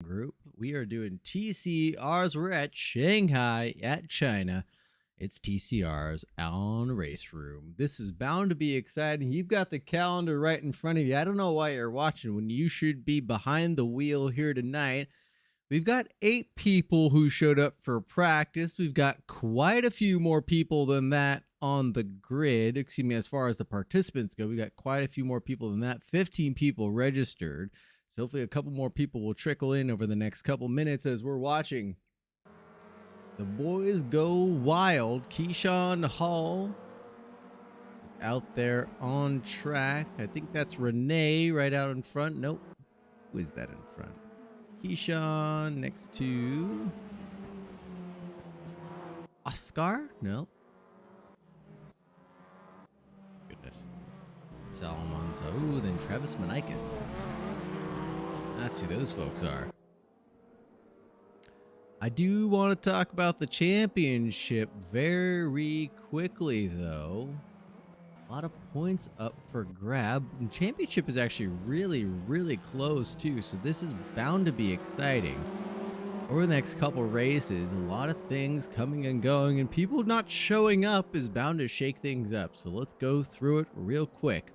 group. We are doing TCRs. We're at Shanghai, at China. It's TCRs on Race Room. This is bound to be exciting. You've got the calendar right in front of you. I don't know why you're watching when you should be behind the wheel here tonight. We've got 8 people who showed up for practice. We've got quite a few more people than that on the grid. Excuse me, as far as the participants go, we got quite a few more people than that. 15 people registered. So hopefully a couple more people will trickle in over the next couple minutes as we're watching the boys go wild. Keyshawn Hall is out there on track. I think that's Renee right out in front. Nope. Who is that in front? Keyshawn next to Oscar? No. Goodness. Salomon Saud and Travis Manikis. That's who those folks are. I do want to talk about the championship very quickly, though. A lot of points up for grab. The championship is actually really close, too, so this is bound to be exciting. Over the next couple races, a lot of things coming and going, and people not showing up is bound to shake things up. So let's go through it real quick.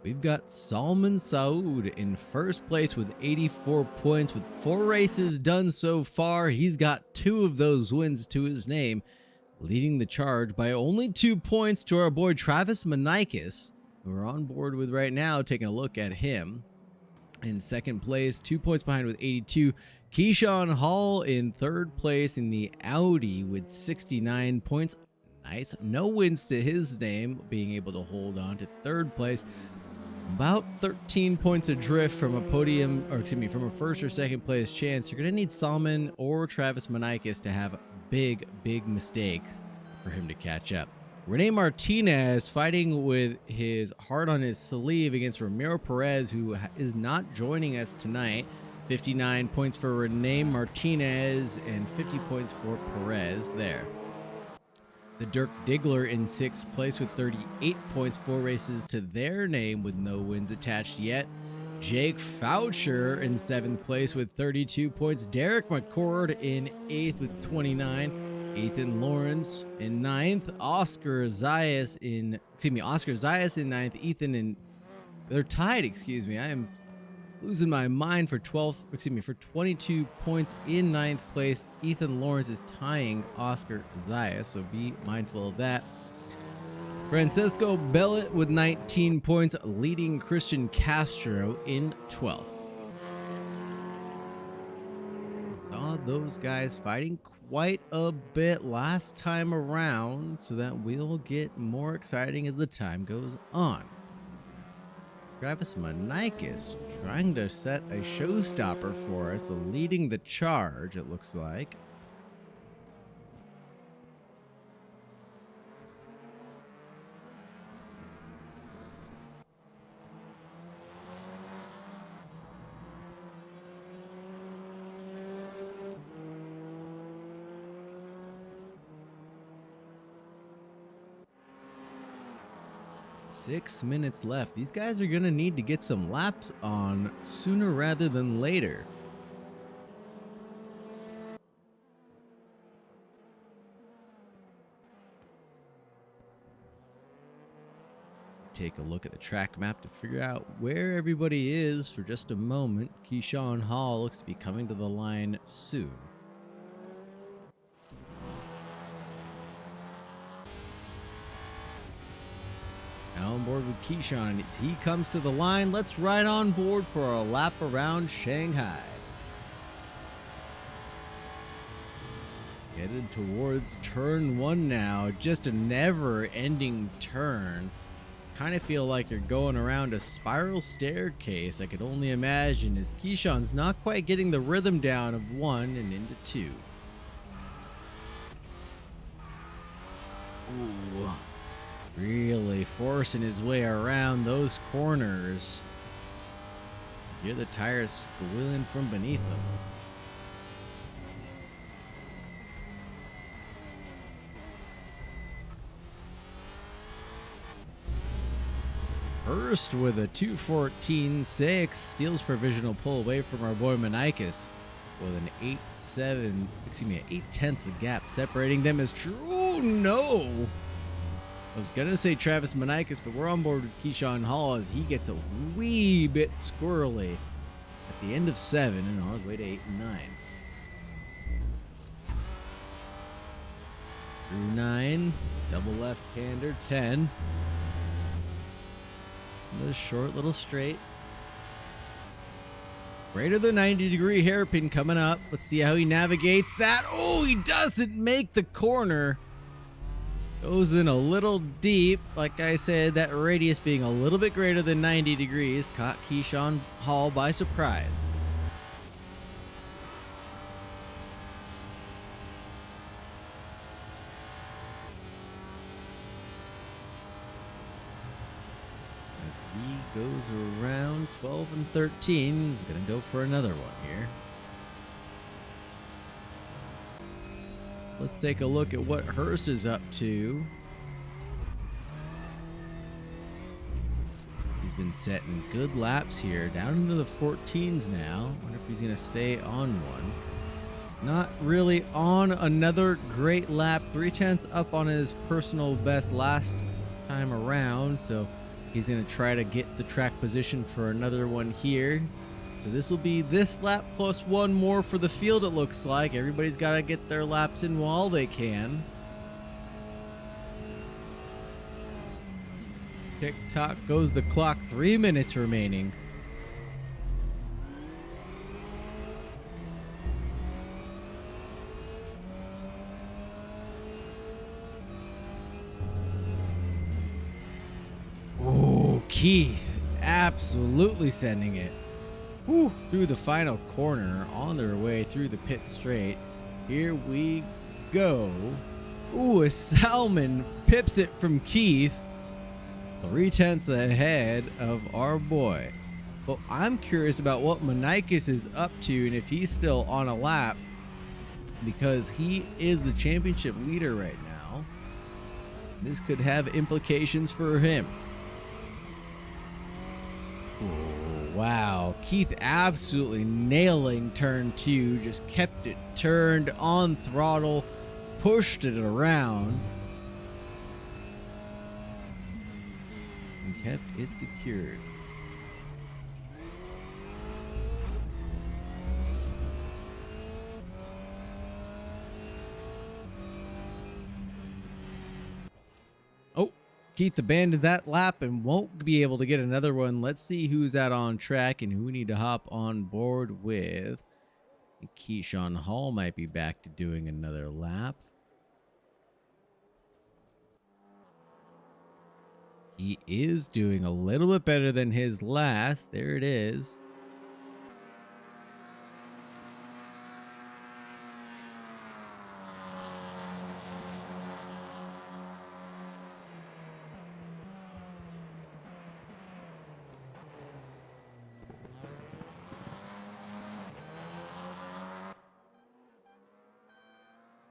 We've got Salman Saud in first place with 84 points with 4 races done so far. He's got 2 of those wins to his name, leading the charge by only 2 points to our boy Travis Manikis, who we're on board with right now, taking a look at him. In second place, 2 points behind with 82. Keyshawn Hall in third place in the Audi with 69 points. Nice. No wins to his name, being able to hold on to third place. About 13 points adrift from a podium, or excuse me, from a first or second place chance. You're going to need Salman or Travis Manikis to have big mistakes for him to catch up. Rene Martinez fighting with his heart on his sleeve against Ramiro Perez, who is not joining us tonight. 59 points for Rene Martinez and 50 points for Perez there. The Dirk Diggler in 6th place with 38 points, 4 races to their name with no wins attached yet. Jake Foucher in 7th place with 32 points. Derek McCord in 8th with 29. Ethan Lawrence in 9th. Oscar Zayas in 9th. Ethan in... They're tied, excuse me. I am losing my mind for 22 points in 9th place. Ethan Lawrence is tying Oscar Zayas, so be mindful of that. Francisco Bellet with 19 points, leading Christian Castro in 12th. Saw those guys fighting quite a bit last time around, so that will get more exciting as the time goes on. Travis Manikis trying to set a showstopper for us, leading the charge, it looks like. Six minutes left. These guys are going to need to get some laps on sooner rather than later. Take a look at the track map to figure out where everybody is for just a moment. Keyshawn Hall looks to be coming to the line soon. Now on board with Keyshawn. As he comes to the line, let's ride on board for a lap around Shanghai. Headed towards turn 1 now. Just a never-ending turn. Kind of feel like you're going around a spiral staircase. I could only imagine as Keyshawn's not quite getting the rhythm down of 1 and into 2. Ooh. Really forcing his way around those corners. Hear the tires squealing from beneath him. Hurst with a 2:14.6 steals provisional pull away from our boy Manikis with an 8 gap separating them as true. Oh, no. I was going to say Travis Manikis, but we're on board with Keyshawn Hall as he gets a wee bit squirrely at the end of 7 and on his way to 8 and 9. Through 9, double left-hander, 10. Another short little straight. Greater than 90-degree hairpin coming up. Let's see how he navigates that. Oh, he doesn't make the corner. Goes in a little deep. Like I said, that radius being a little bit greater than 90 degrees caught Keyshawn Hall by surprise. He goes around 12 and 13. He's going to go for another one here. Let's take a look at what Hurst is up to. He's been setting good laps here. Down into the 14s now. Wonder if he's going to stay on one. Not really on another great lap. 3/10 up on his personal best last time around. So he's going to try to get the track position for another one here. So this will be this lap plus one more for the field, it looks like. Everybody's got to get their laps in while they can. Tick-tock goes the clock. 3 minutes remaining. Oh, Keith absolutely sending it. Whew, through the final corner, on their way through the pit straight. Here we go. Ooh, a Salmon pips it from Keith. 3/10 ahead of our boy. But I'm curious about what Manikis is up to and if he's still on a lap, because he is the championship leader right now. This could have implications for him. Oh, wow. Keith absolutely nailing turn 2. Just kept it turned on throttle. Pushed it around. And kept it secured. Oh. Keith abandoned that lap and won't be able to get another one. Let's see who's out on track and who we need to hop on board with. Keyshawn Hall might be back to doing another lap. He is doing a little bit better than his last. There it is.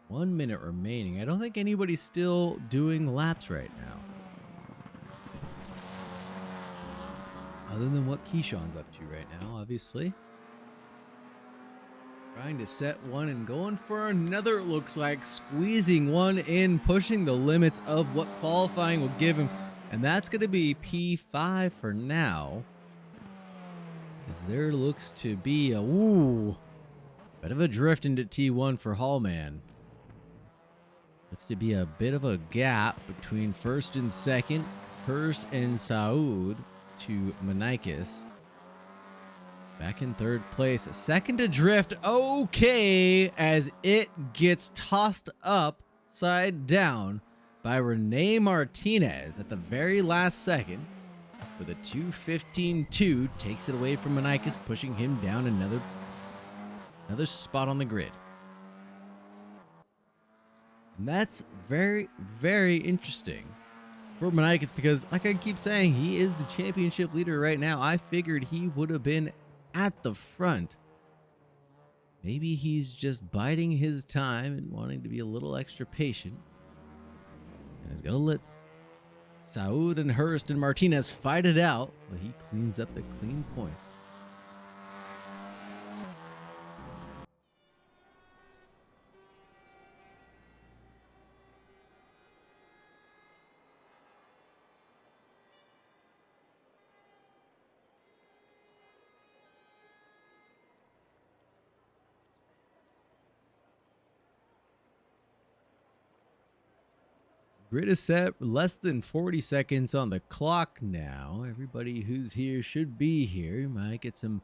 One minute remaining. I don't think anybody's still doing laps right now. Other than what Keyshawn's up to right now, obviously. Trying to set one and going for another, it looks like. Squeezing one in, pushing the limits of what qualifying will give him. And that's going to be P5 for now. As there looks to be a, bit of a drift into T1 for Hallman. Looks to be a bit of a gap between first and second. Hurst and Saud to Manikis. Back in third place. A second to drift. Okay. As it gets tossed upside down by Rene Martinez at the very last second. With a 2:15.2. Takes it away from Manikis, pushing him down another spot on the grid. And that's very, very interesting for Manikis because, like I keep saying, he is the championship leader right now. I figured he would have been at the front. Maybe he's just biding his time and wanting to be a little extra patient. And he's going to let Saud and Hurst and Martinez fight it out, but he cleans up the clean points. Grid is set, less than 40 seconds on the clock now. Everybody who's here should be here. Might get some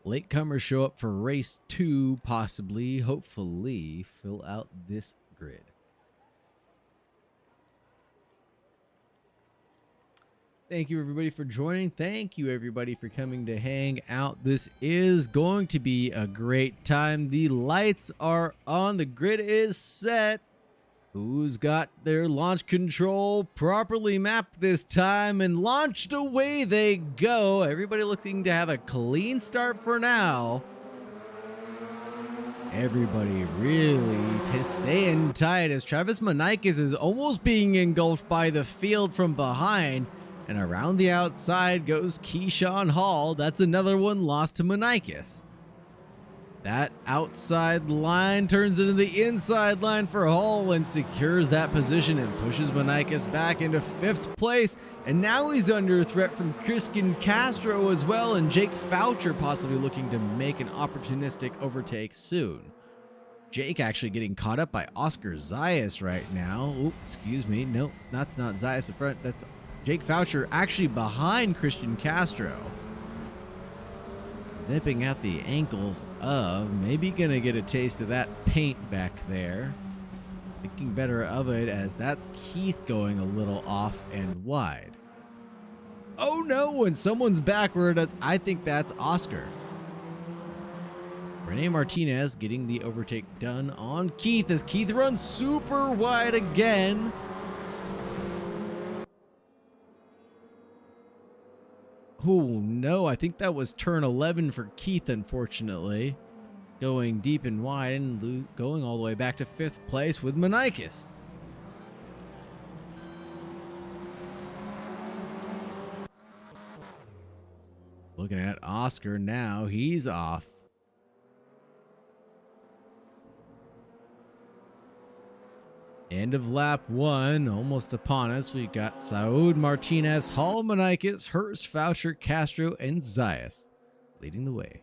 latecomers show up for race 2, possibly, hopefully, fill out this grid. Thank you, everybody, for joining. Thank you, everybody, for coming to hang out. This is going to be a great time. The lights are on. The grid is set. Who's got their launch control properly mapped this time, and launched away they go. Everybody looking to have a clean start for now. Everybody really staying tight as Travis Manikis is almost being engulfed by the field from behind. And around the outside goes Keyshawn Hall. That's another one lost to Manikis. That outside line turns into the inside line for Hall and secures that position and pushes Manikis back into 5th place. And now he's under threat from Christian Castro as well, and Jake Foucher possibly looking to make an opportunistic overtake soon. Jake actually getting caught up by Oscar Zayas right now. Ooh, excuse me. Nope, that's not Zayas in front. That's Jake Foucher actually behind Christian Castro. Nipping at the ankles of, maybe gonna get a taste of that paint back there. Thinking better of it as that's Keith going a little off and wide. Oh no, when someone's backward, I think that's Oscar. Rene Martinez getting the overtake done on Keith as Keith runs super wide again. Oh no, I think that was turn 11 for Keith, unfortunately. Going deep and wide and going all the way back to 5th place with Manikis. Looking at Oscar now, he's off. End of lap 1, almost upon us. We got Saud, Martinez, Hall, Manikis, Hurst, Foucher, Castro, and Zayas leading the way.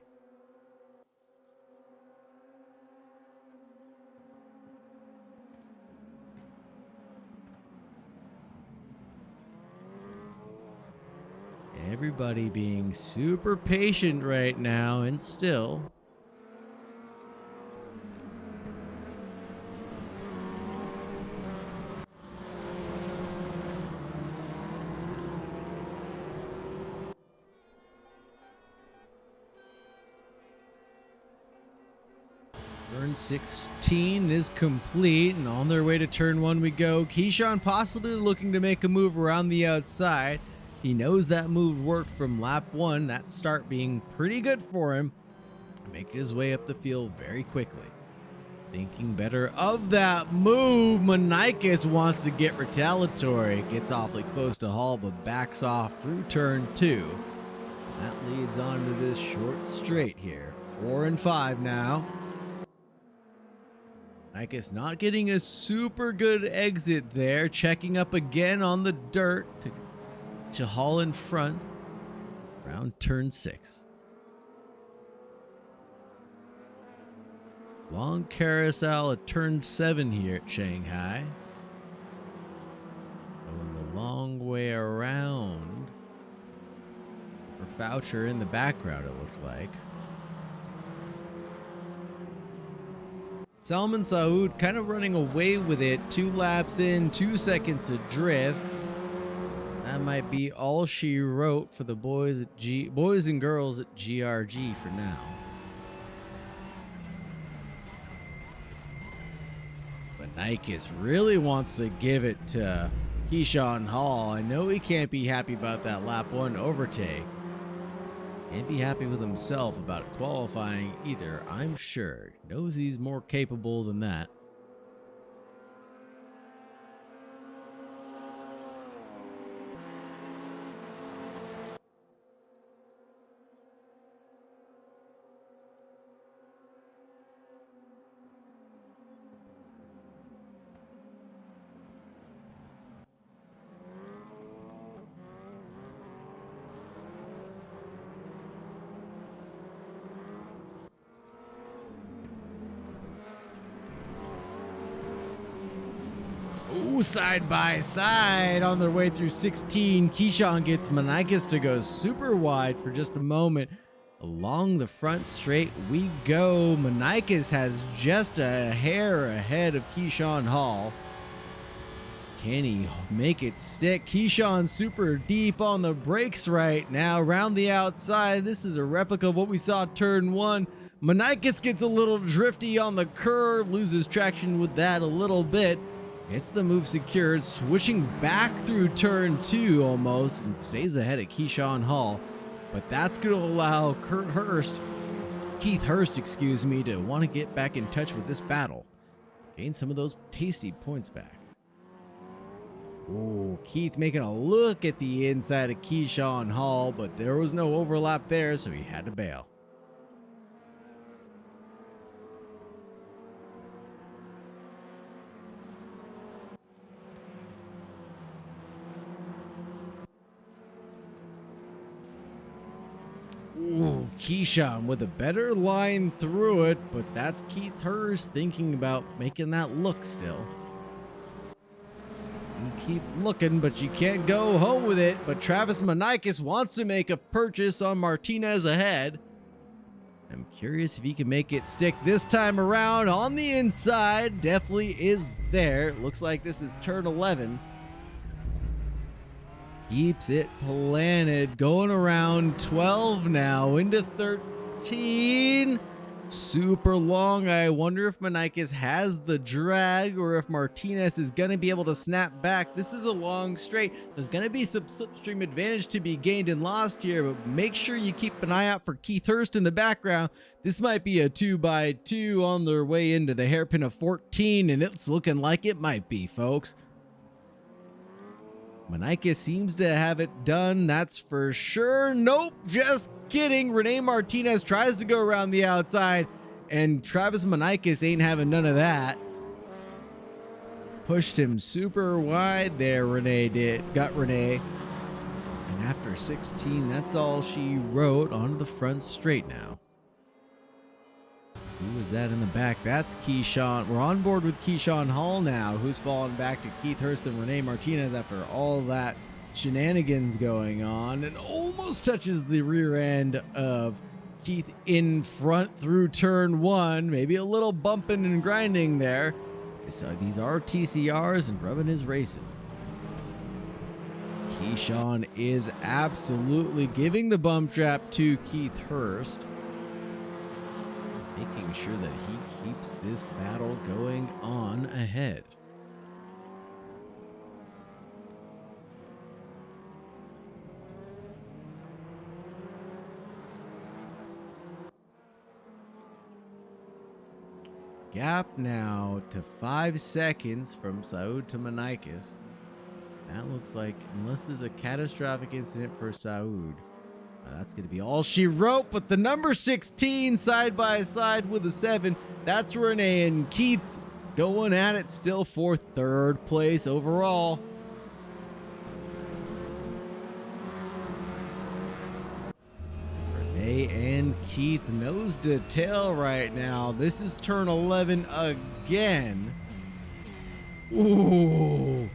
Everybody being super patient right now, and still turn 16 is complete, and on their way to turn 1 we go. Keyshawn possibly looking to make a move around the outside. He knows that move worked from lap 1, that start being pretty good for him. Making his way up the field very quickly. Thinking better of that move. Manikis wants to get retaliatory. Gets awfully close to Hall, but backs off through turn 2. That leads on to this short straight here. 4 and 5 now. Manikis not getting a super good exit there. Checking up again on the dirt to Hall in front. Around turn 6. Long carousel at turn 7 here at Shanghai. Going the long way around. For Foucher in the background, it looked like. Salman Saud kind of running away with it. 2 laps in, 2 seconds adrift. That might be all she wrote for the boys and girls at GRG for now. But Manikis really wants to give it to Keyshawn Hall. I know he can't be happy about that lap 1 overtake. Can't be happy with himself about qualifying either, I'm sure. Knows he's more capable than that. side by side on their way through 16. Keyshawn gets Manikis to go super wide for just a moment. Along the front straight we go. Manikis has just a hair ahead of Keyshawn Hall. Can he make it stick? Keyshawn super deep on the brakes right now. Around the outside, this is a replica of what we saw turn 1. Manikis gets a little drifty on the curve, loses traction with that a little bit. Gets the move secured, switching back through turn 2 almost, and stays ahead of Keyshawn Hall. But that's going to allow Keith Hurst, to want to get back in touch with this battle. Gain some of those tasty points back. Oh, Keith making a look at the inside of Keyshawn Hall, but there was no overlap there, so he had to bail. Ooh, Keyshawn with a better line through it, but that's Keith Hurst thinking about making that look still. Keep looking, but you can't go home with it. But Travis Manikis wants to make a purchase on Martinez ahead. I'm curious if he can make it stick this time around. On the inside, definitely is there. It looks like this is turn 11. Keeps it planted, going around 12 now into 13. Super long. I wonder if Manikis has the drag or if Martinez is going to be able to snap back. This is a long straight. There's going to be some slipstream advantage to be gained and lost here, but make sure you keep an eye out for Keith Hurst in the background. This might be a 2x2 on their way into the hairpin of 14, and it's looking like it might be, folks. Manikis seems to have it done, that's for sure. Nope, just kidding. Rene Martinez tries to go around the outside, and Travis Manikis ain't having none of that. Pushed him super wide there, Rene did. Got Rene. And after 16, that's all she wrote onto the front straight now. Who is that in the back? That's Keyshawn. We're on board with Keyshawn Hall now, who's fallen back to Keith Hurst and Rene Martinez after all that shenanigans going on, and almost touches the rear end of Keith in front through turn 1. Maybe a little bumping and grinding there. So these are TCRs, and rubbing is racing. Keyshawn is absolutely giving the bump trap to Keith Hurst, making sure that he keeps this battle going on ahead. Gap now to 5 seconds from Saud to Manikis. That looks like, unless there's a catastrophic incident for Saud, that's going to be all she wrote. But the number 16 side by side with the 7, that's Rene and Keith going at it still for 3rd place overall. Rene and Keith nose to tail right now. This is turn 11 again. Ooh.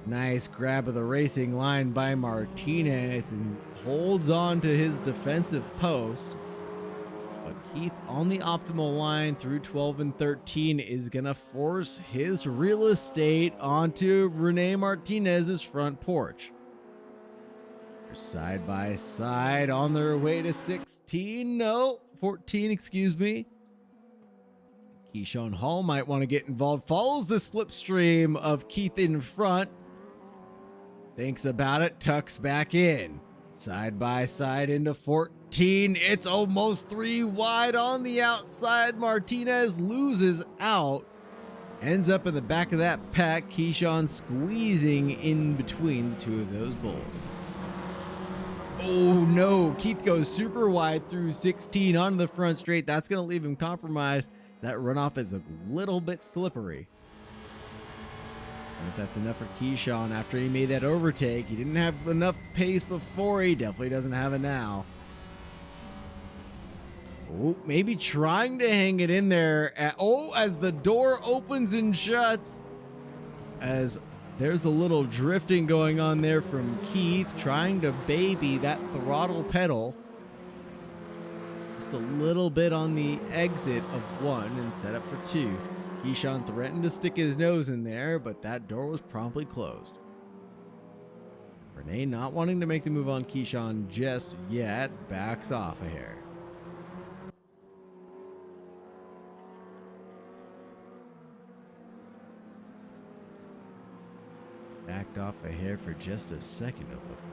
Nice grab of the racing line by Martinez, and holds on to his defensive post. But Keith on the optimal line through 12 and 13 is going to force his real estate onto Rene Martinez's front porch. They're side by side on their way to 16. No, 14, excuse me. Keyshawn Hall might want to get involved. Follows the slipstream of Keith in front. Thinks about it, tucks back in. Side by side into 14. It's almost 3 wide on the outside. Martinez loses out. Ends up in the back of that pack. Keyshawn squeezing in between the two of those bulls. Oh no, Keith goes super wide through 16 onto the front straight. That's going to leave him compromised. That runoff is a little bit slippery. If that's enough for Keyshawn after he made that overtake. He didn't have enough pace before. He definitely doesn't have it now. Oh, maybe trying to hang it in there. As the door opens and shuts. as there's a little drifting going on there from Keith, trying to baby that throttle pedal. Just a little bit on the exit of 1 and set up for 2. Keyshawn threatened to stick his nose in there, but that door was promptly closed. Renee, not wanting to make the move on Keyshawn just yet, backs off a hair. Backed off a hair for just a second, it looked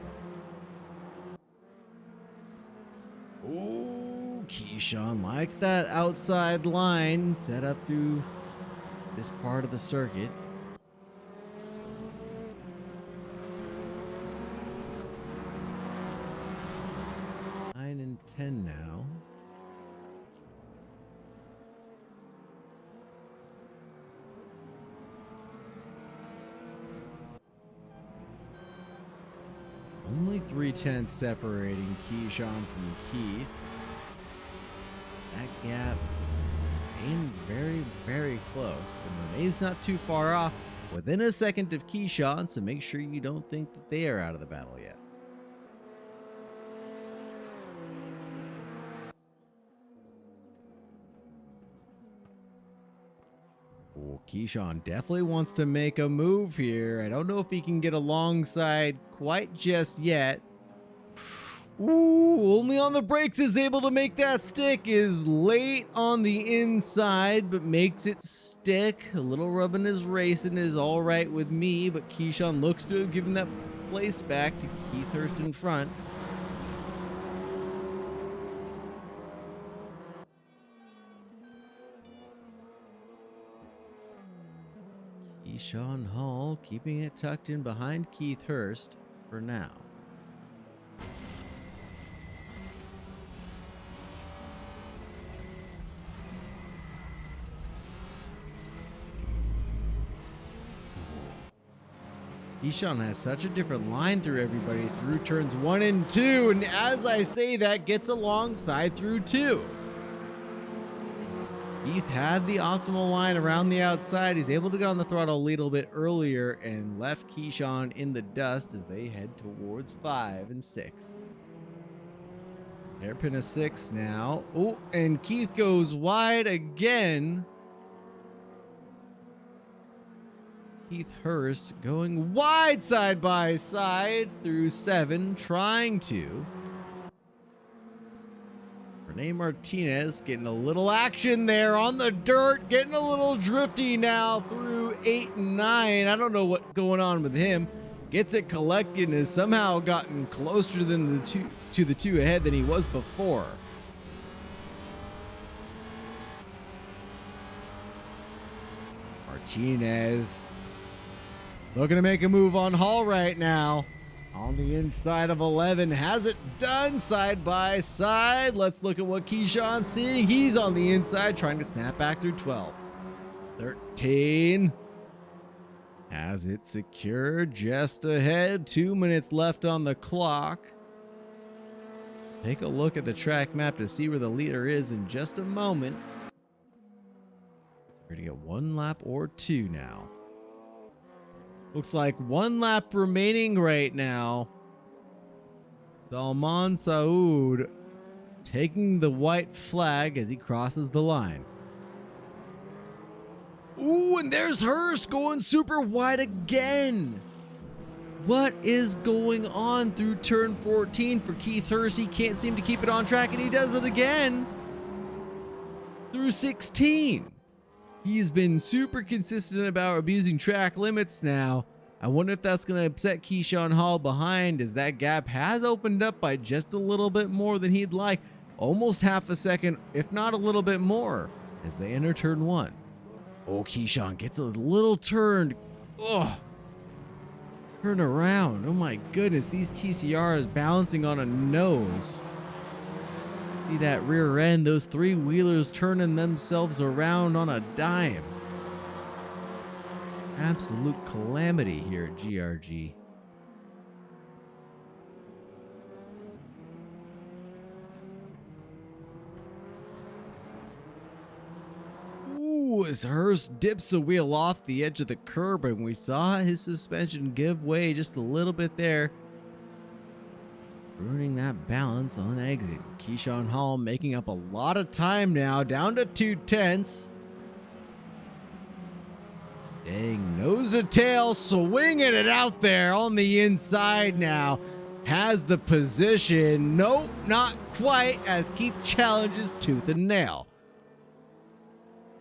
like. Ooh, Keyshawn likes that outside line set up through this part of the circuit. Nine and 10 now. Only 3/10 separating Keyshawn from Keith. That gap staying very, very close. And Renee's not too far off, within a second of Keyshawn, so make sure you don't think that they are out of the battle yet. Oh, Keyshawn definitely wants to make a move here. I don't know if he can get alongside quite just yet. Ooh, only on the brakes is able to make that stick. Is late on the inside, but makes it stick. A little rubbing his racing is all right with me, but Keyshawn looks to have given that place back to Keith Hurst in front. Keyshawn Hall keeping it tucked in behind Keith Hurst for now. Keyshawn has such a different line through everybody through turns 1 and 2, and as I say that, gets alongside through 2. Keith had the optimal line around the outside. He's able to get on the throttle a little bit earlier and left Keyshawn in the dust as they head towards 5 and 6. Hairpin of 6 now. Oh, and Keith goes wide again. Keith Hurst going wide side by side through 7, trying to. Renee Martinez getting a little action there on the dirt, getting a little drifty now through 8 and 9. I don't know what's going on with him. Gets it collected and has somehow gotten closer than the two ahead than he was before. Martinez looking to make a move on Hall right now. On the inside of 11, has it done side by side. Let's look at what Keyshawn's seeing. He's on the inside trying to snap back through 12. 13 has it secured just ahead. 2 minutes left on the clock. Take a look at the track map to see where the leader is in just a moment. We're going to get 1 lap or 2 now. Looks like 1 lap remaining right now. Salman Saud taking the white flag as he crosses the line. Ooh, and there's Hurst going super wide again. What is going on through turn 14 for Keith Hurst? He can't seem to keep it on track, and he does it again through 16. He's been super consistent about abusing track limits now. I wonder if that's going to upset Keyshawn Hall behind, as that gap has opened up by just a little bit more than he'd like. Almost half a second, if not a little bit more, as they enter turn 1. Oh, Keyshawn gets a little turned. Oh, turn around. Oh my goodness, these TCRs balancing on a nose. See that rear end, those 3-wheelers turning themselves around on a dime. Absolute calamity here at GRG. Ooh, Ooh, as Hurst dips the wheel off the edge of the curb, and we saw his suspension give way just a little bit there, ruining that balance on exit. Keyshawn Hall making up a lot of time now, down to 2/10. Staying nose to tail, swinging it out there on the inside now. Has the position. Nope, not quite, as Keith challenges tooth and nail.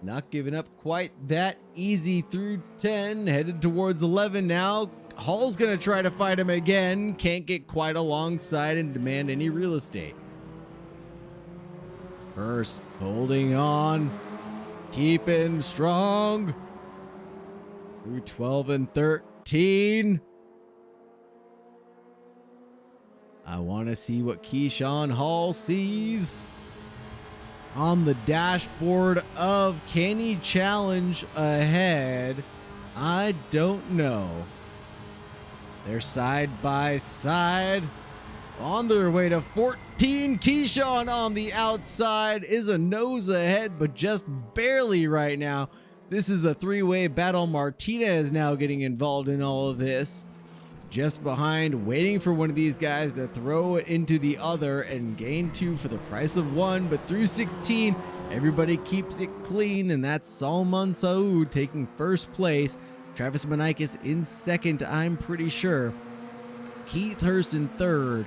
Not giving up quite that easy through 10, headed towards 11 now. Hall's going to try to fight him again. Can't get quite alongside and demand any real estate. Hurst holding on, keeping strong through 12 and 13. I want to see what Keyshawn Hall sees on the dashboard of can he challenge ahead? I don't know. They're side by side on their way to 14. Keyshawn on the outside is a nose ahead, but just barely right now. This is a three-way battle. Martinez now getting involved in all of this. Just behind, waiting for one of these guys to throw it into the other and gain 2 for the price of 1. But through 16, everybody keeps it clean, and that's Salman Saud taking first place. Travis Manikis in second, I'm pretty sure. Keith Hurst in third.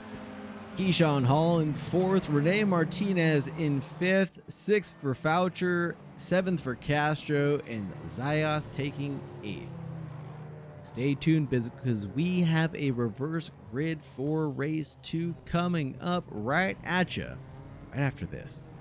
Keyshawn Hall in fourth. Rene Martinez in fifth. Sixth for Foucher. Seventh for Castro. And Zayas taking eighth. Stay tuned because we have a reverse grid for race 2 coming up right at you right after this.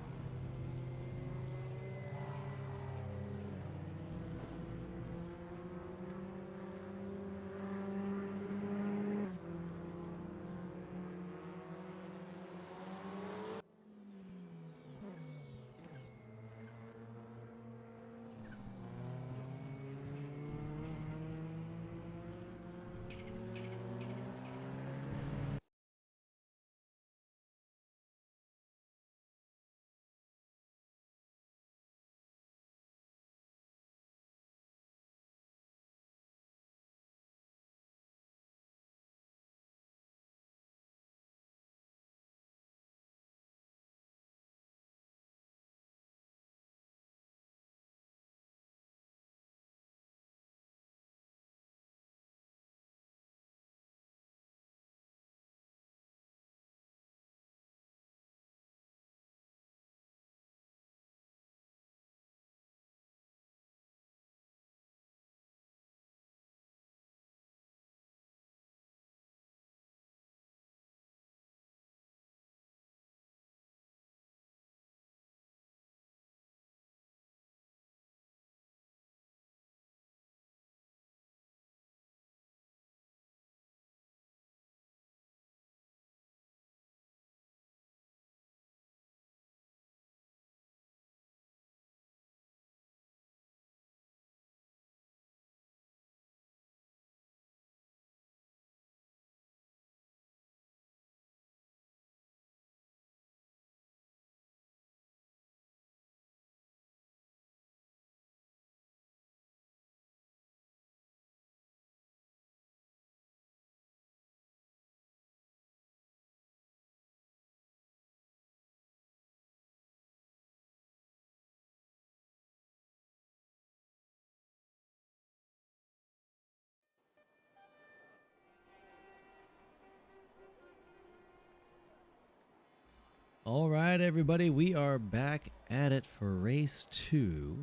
All right, everybody, we are back at it for race 2.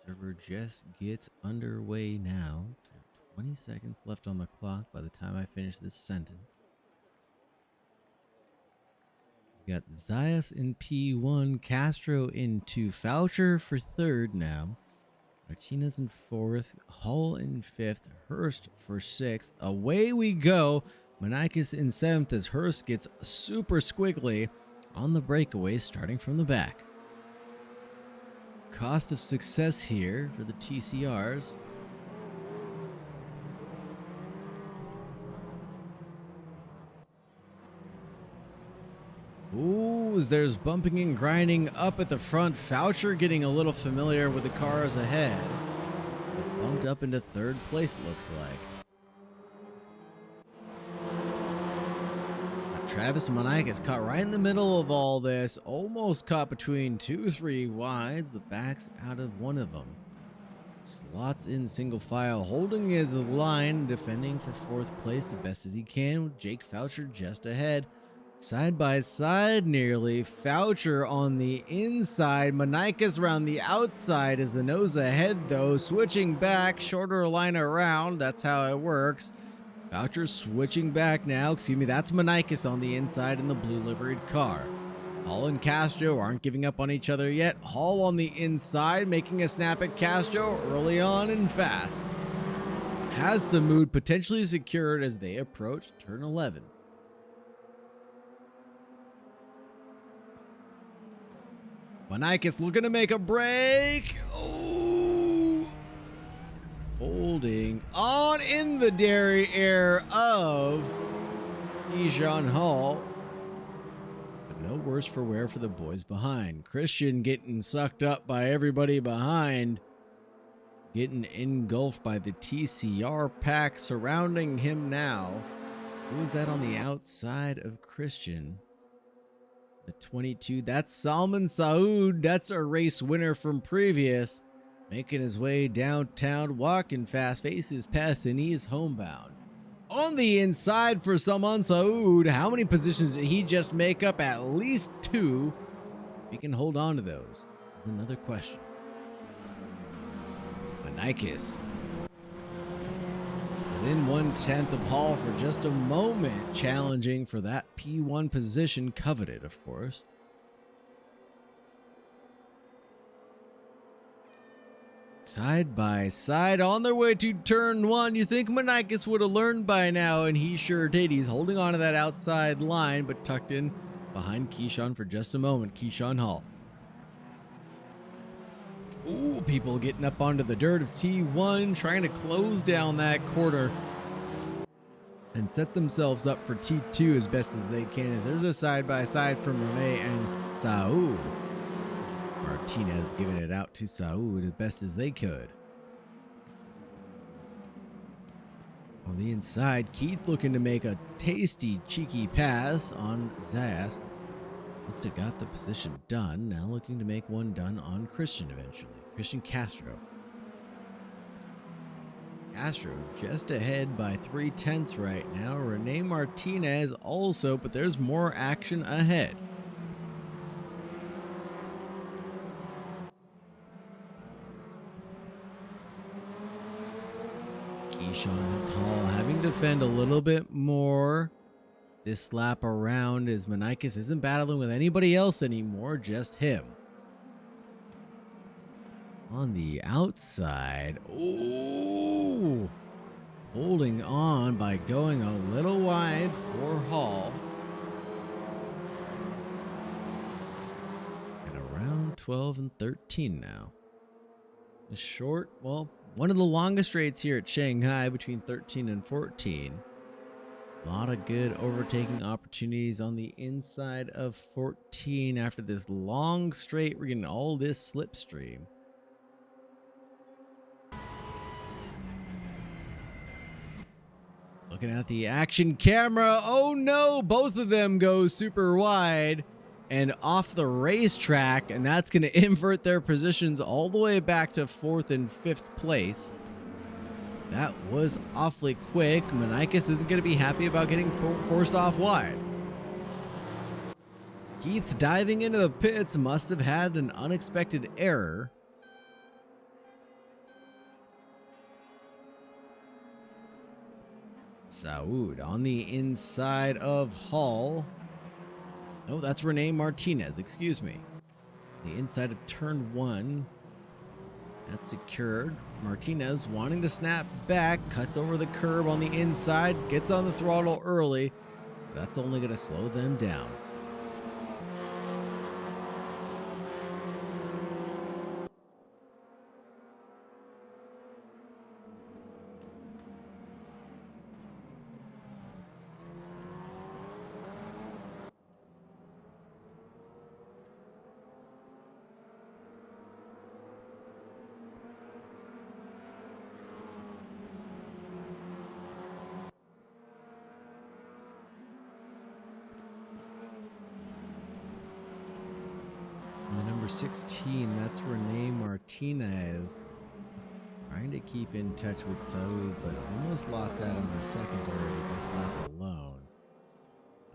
Server just gets underway now. 20 seconds left on the clock by the time I finish this sentence. We got Zayas in P1, Castro in 2, Foucher for third now, Martinez in fourth, Hull in fifth, Hurst for sixth. Away we go. Manikis in seventh as Hurst gets super squiggly on the breakaway starting from the back. Cost of success here for the TCRs. Ooh, goes. There's bumping and grinding up at the front. Foucher getting a little familiar with the cars ahead. Bumped up into third place, it looks like. Travis Monikis caught right in the middle of all this. Almost caught between 2-3 wides, but backs out of one of them. Slots in single file, holding his line, defending for fourth place the best as he can, with Jake Foucher just ahead. Side by side nearly. Foucher on the inside, Monikis around the outside as Zanoza ahead though, switching back, shorter line around, that's how it works. Foucher switching back now, that's Monikis on the inside in the blue liveried car. Hall and Castro aren't giving up on each other yet. Hall on the inside, making a snap at Castro early on and fast. Has the mood potentially secured as they approach turn 11. Monikis looking to make a break. Oh! Holding on in the derriere of Keyshawn Hall. No worse for wear for the boys behind. Christian getting sucked up by everybody behind. Getting engulfed by the TCR pack surrounding him now. Who's that on the outside of Christian? The 22. That's Salman Saud. That's a race winner from previous. Making his way downtown, walking fast, faces past and he is homebound. On the inside for Salman Saud, how many positions did he just make up? At least 2. If he can hold on to those is another question. Monikis within 1/10 of Hall for just a moment, challenging for that P1 position, coveted, of course. Side by side on their way to turn 1. You think Monikis would have learned by now, and he sure did. He's holding on to that outside line, but tucked in behind Keyshawn for just a moment. Keyshawn Hall. Ooh, people getting up onto the dirt of T1, trying to close down that quarter and set themselves up for T2 as best as they can, as there's a side by side from Rene and Saud. Martinez giving it out to Saud as best as they could. On the inside, Keith looking to make a tasty, cheeky pass on Zayas. Looks to got the position done. Now looking to make one done on Christian eventually. Christian Castro. Castro just ahead by 3/10 right now. Rene Martinez also, but there's more action ahead. Keyshawn Hall having to defend a little bit more this lap around, as Monikis isn't battling with anybody else anymore, just him. On the outside, ooh, holding on by going a little wide for Hall. At around 12 and 13 now. A short, well, one of the longest straights here at Shanghai, between 13 and 14. A lot of good overtaking opportunities on the inside of 14 after this long straight. We're getting all this slipstream. Looking at the action camera. Oh no, both of them go super wide and off the racetrack, and that's going to invert their positions all the way back to 4th and 5th place. That was awfully quick. Monikis isn't going to be happy about getting forced off wide. Keith diving into the pits must have had an unexpected error. Saud on the inside of Hall. Oh, that's Rene Martinez, excuse me. The inside of turn 1. That's secured. Martinez wanting to snap back, cuts over the curb on the inside, gets on the throttle early. That's only going to slow them down. number 16. That's Renee Martinez. Trying to keep in touch with Saud, but almost lost out on the secondary this lap alone.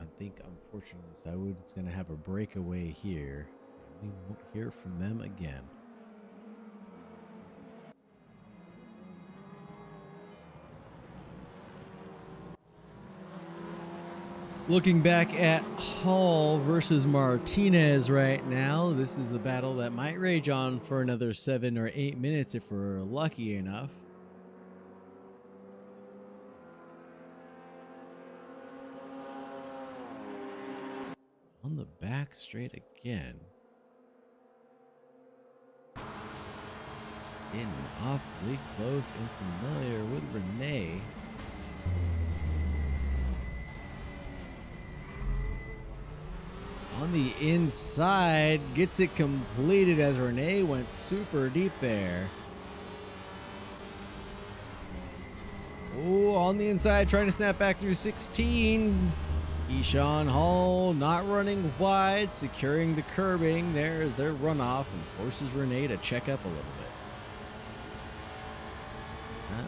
I think, unfortunately, Saud is going to have a breakaway here. We won't hear from them again. Looking back at Hall versus Martinez right now, this is a battle that might rage on for another 7 or 8 minutes if we're lucky enough. On the back straight again. Getting awfully close and familiar with Renee. On the inside, gets it completed as Renee went super deep there. Oh, on the inside, trying to snap back through 16. Keyshawn Hall not running wide, securing the curbing. There's their runoff and forces Renee to check up a little bit. That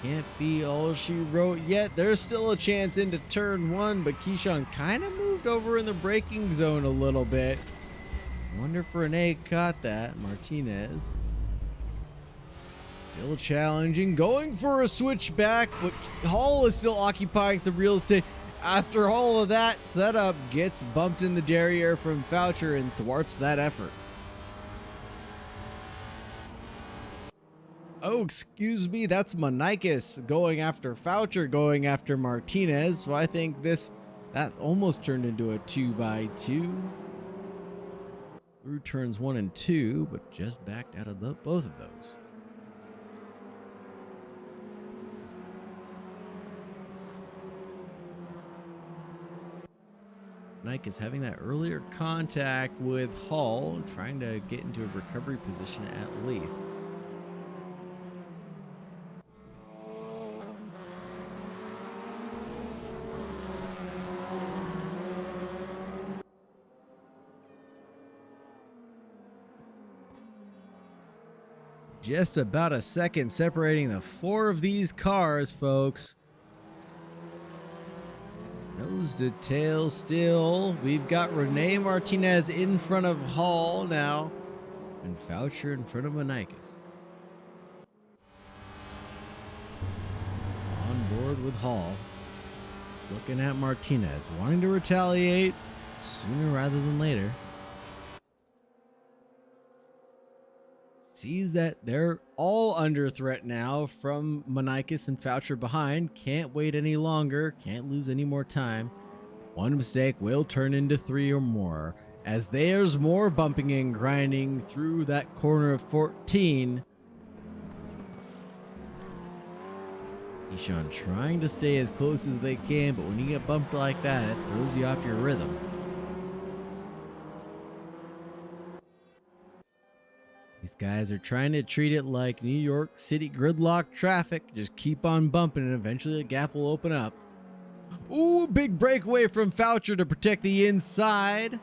can't be all she wrote yet. There's still a chance into turn 1, but Keyshawn kind of moved over in the braking zone a little bit. Wonder if Renee caught that. Martinez still challenging, going for a switchback, but Hall is still occupying some real estate. After all of that setup, gets bumped in the derriere from Foucher and thwarts that effort. Oh, excuse me, that's Manikis going after Foucher, going after Martinez. So I think that almost turned into a 2x2. Through turns 1 and 2, but just backed out of both of those. Nike is having that earlier contact with Hall, trying to get into a recovery position at least. Just about a second separating the 4 of these cars, folks. Nose to tail still. We've got Renee Martinez in front of Hall now, and Foucher in front of Manikis. On board with Hall. Looking at Martinez, wanting to retaliate sooner rather than later. Sees that they're all under threat now from Manikis and Foucher behind. Can't wait any longer. Can't lose any more time. One mistake will turn into 3 or more, as there's more bumping and grinding through that corner of 14. Keyshawn trying to stay as close as they can, but when you get bumped like that, it throws you off your rhythm. These guys are trying to treat it like New York City gridlock traffic. Just keep on bumping and eventually a gap will open up. Ooh, big breakaway from Foucher to protect the inside.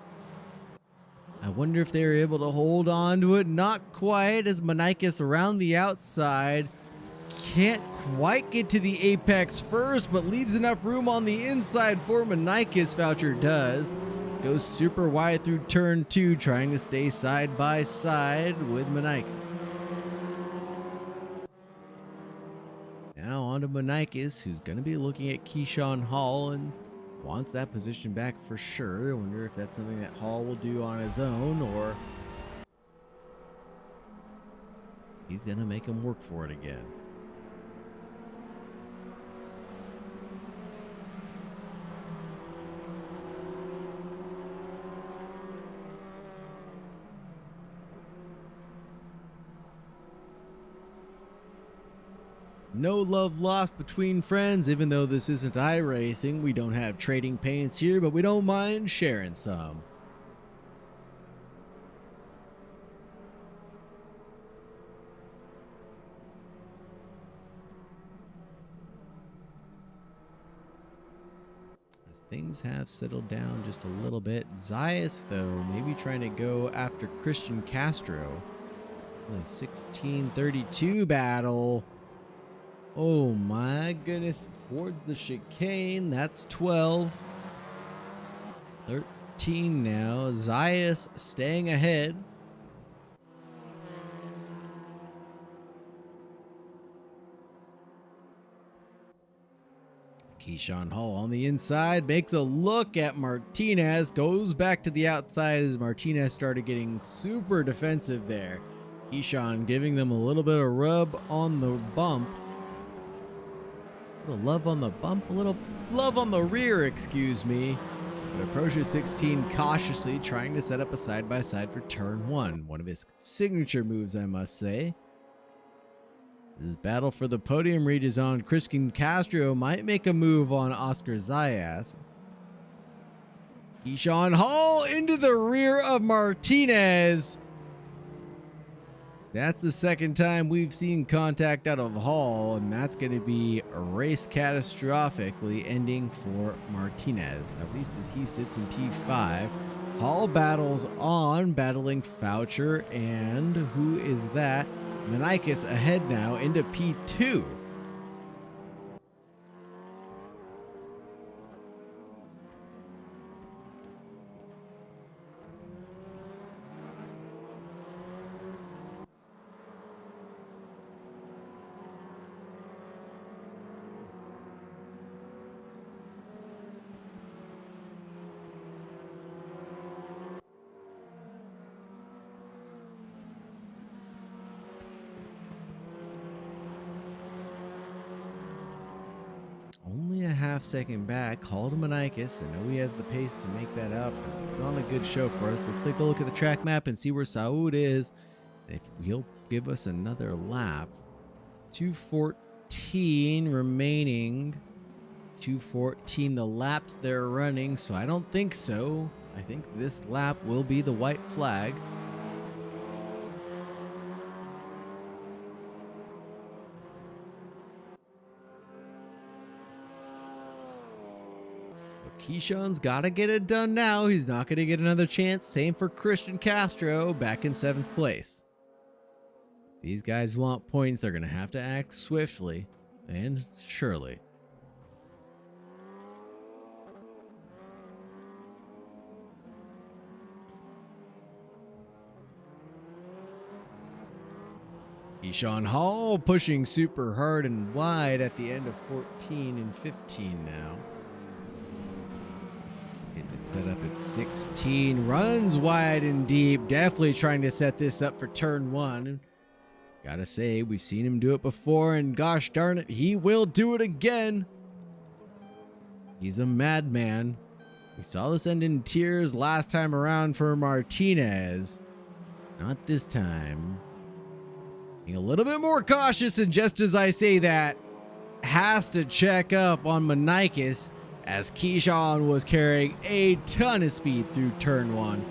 I wonder if they were able to hold on to it. Not quite, as Manikis around the outside. Can't quite get to the apex first, but leaves enough room on the inside for Manikis. Foucher does. Goes super wide through turn 2, trying to stay side by side with Manikis. Now on to Manikis, who's going to be looking at Keyshawn Hall and wants that position back for sure. I wonder if that's something that Hall will do on his own, or he's going to make him work for it again. No love lost between friends. Even though this isn't iRacing, we don't have trading paints here, but we don't mind sharing some. things have settled down just a little bit. Zayas, though, maybe trying to go after Christian Castro. The 1632 battle. Oh my goodness. Towards the chicane. That's 12. 13 now. Zayas staying ahead. Keyshawn Hall on the inside makes a look at Martinez, goes back to the outside as Martinez started getting super defensive there. Keyshawn giving them a little bit of rub on the bump. A little love on the bump, a little love on the rear, excuse me. But approaches 16 cautiously, trying to set up a side-by-side for turn 1. One of his signature moves, I must say. This battle for the podium reaches on. Christian Castro might make a move on Oscar Zayas. Keyshawn Hall into the rear of Martinez. That's the second time we've seen contact out of Hall, and that's going to be a race catastrophically ending for Martinez, at least as he sits in P5. Hall battles on, battling Foucher, and who is that? Menikis ahead now into P2. Only a half-second back. Hall to Menikis. I know he has the pace to make that up. Put on a good show for us. Let's take a look at the track map and see where Saud is. If he'll give us another lap. 2:14 remaining. 2:14 the laps they're running, so I don't think so. I think this lap will be the white flag. Keyshawn's got to get it done now. He's not going to get another chance. Same for Christian Castro back in 7th place. These guys want points. They're going to have to act swiftly and surely. Keyshawn Hall pushing super hard and wide at the end of 14 and 15 now. Set up at 16, runs wide and deep, definitely trying to set this up for turn 1. Gotta say, we've seen him do it before, and gosh darn it, he will do it again. He's a madman. We saw this end in tears last time around for Martinez. Not this time. Being a little bit more cautious, and just as I say that, has to check up on Menikis, as Keyshawn was carrying a ton of speed through turn 1.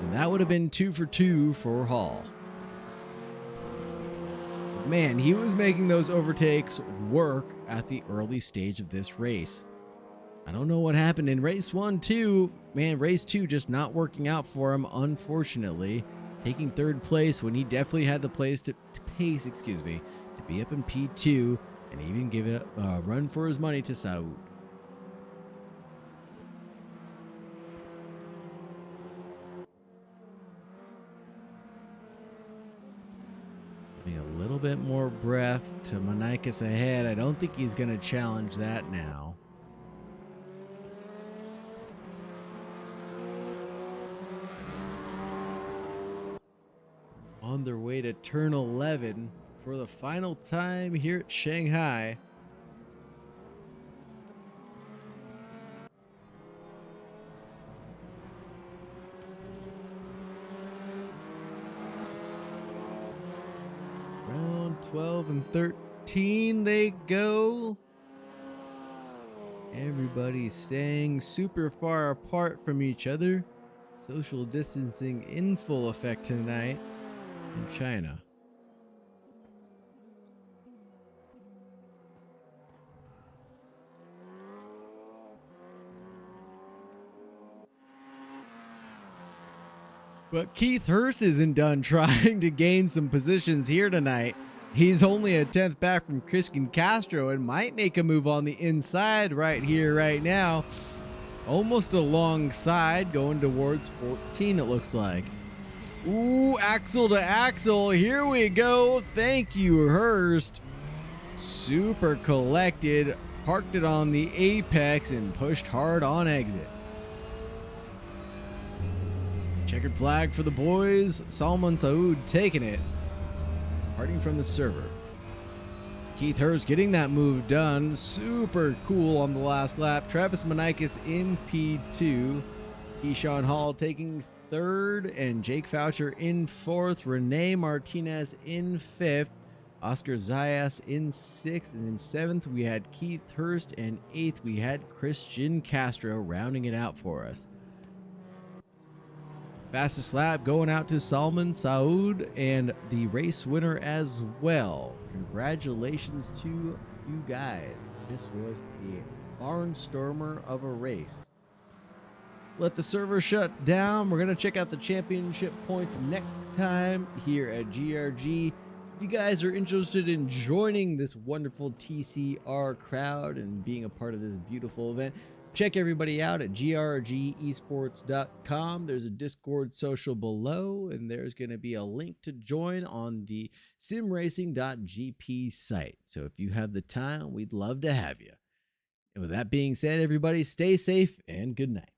And that would have been 2 for 2 for Hall. Man, he was making those overtakes work at the early stage of this race. I don't know what happened in race 1, 2. Man, race 2 just not working out for him, unfortunately. Taking 3rd place when he definitely had the pace to be up in P2 and even give it a run for his money to Saud. A little bit more breath to Menikis ahead. I don't think he's going to challenge that now. On their way to turn 11 for the final time here at Shanghai. Round 12 and 13 they go. Everybody's staying super far apart from each other. Social distancing in full effect tonight in China. But Keith Hurst isn't done trying to gain some positions here tonight. He's only a 10th back from Christian Castro and might make a move on the inside right here, right now. Almost alongside, going towards 14, it looks like. Ooh, axle to axle. Here we go. Thank you, Hurst. Super collected, parked it on the apex, and pushed hard on exit. Checkered flag for the boys. Salman Saud taking it. Parting from the server. Keith Hurst getting that move done. Super cool on the last lap. Travis Manikis in P2. Keyshawn Hall taking third. And Jake Foucher in fourth. Renee Martinez in fifth. Oscar Zayas in sixth. And in seventh, we had Keith Hurst. And eighth, we had Christian Castro rounding it out for us. Fastest lap going out to Salman Saud and the race winner as well. Congratulations to you guys. This was a barnstormer of a race. Let the server shut down. We're going to check out the championship points next time here at GRG. If you guys are interested in joining this wonderful TCR crowd and being a part of this beautiful event, check everybody out at grgesports.com. There's a Discord social below, and there's going to be a link to join on the simracing.gp site. So if you have the time, we'd love to have you. And with that being said, everybody, stay safe and good night.